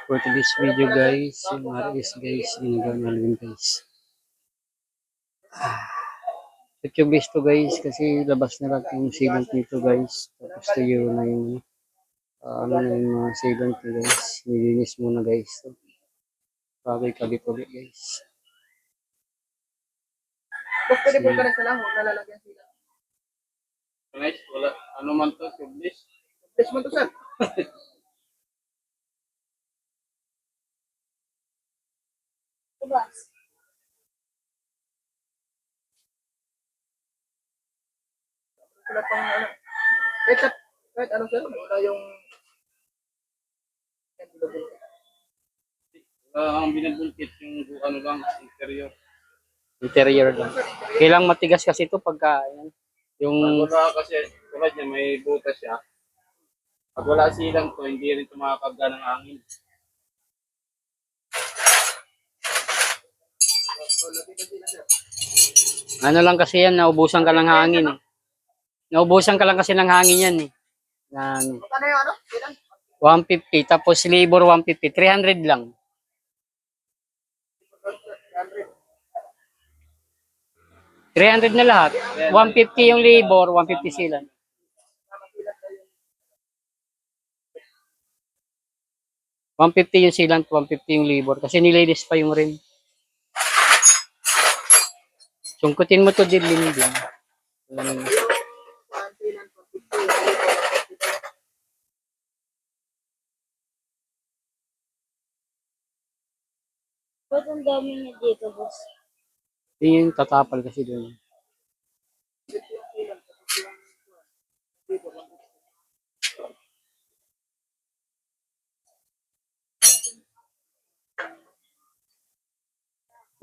For today's video guys, yung RS guys, ginagawa namin guys. YouTube base to guys, kasi labas na lang yung sealant nito guys. Tapos tuyo na yung, ano na yung mga sealant nito guys. Nilinis muna guys. So, kabit ulit guys. Boss, pwede po ka na sa lang, huwag nalalagyan sila. Guys, wala. Ano man to? Tublis? Tublis mo to, sir. Boss. Wala pang ano. Kahit ano, sir, wala yung... Ang binabulkit yung ano lang, interior. Interior lang. Kailang matigas kasi ito pagka, yan, yung... Pag wala kasi, tulad niya, may butas siya. Pag wala silang to, hindi rin ito makakabga ng hangin. Ano lang kasi yan, naubusan ka ng hangin eh. Naubusan ka lang kasi ng hangin yan eh. Na, ano, Ano yung ano? Ilan? 150, tapos labor 150, 300 lang. 300 na lahat. 150 yung labor, 150 sila. 150 yung sealant, 150 yung labor. Kasi nilinis pa yung rim. Sungkutin mo to din din. Ba't ang dami niya dito, boss? Yun yung tatapal kasi doon.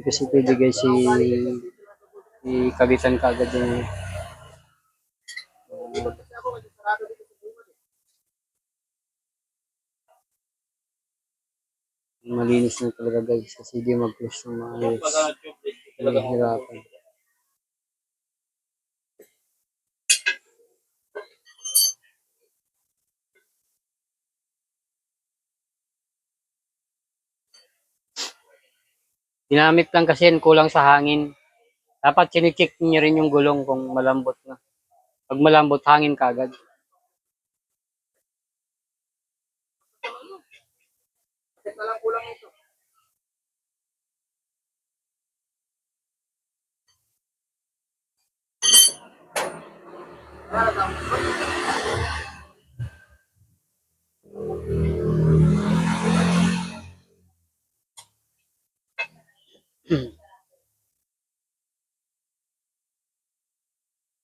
Kasi pwede guys kabitan ka agad yung malinis na talaga guys kasi di mag-close ng maayos. Nahihirapan. Ginamit lang kasi yan, kulang sa hangin. Dapat chine-check niyo rin yung gulong kung malambot na. Pag malambot, hangin kagad. Kahit na lang kulang ito.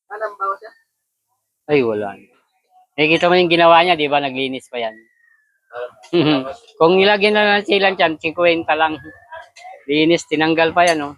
Alam ba siya? Ay, wala. Nakikita mo yung ginawa niya, di ba? Naglinis pa yan. Kung nilagyan na ng sealant yan, 50 lang. Linis, tinanggal pa yan, oh.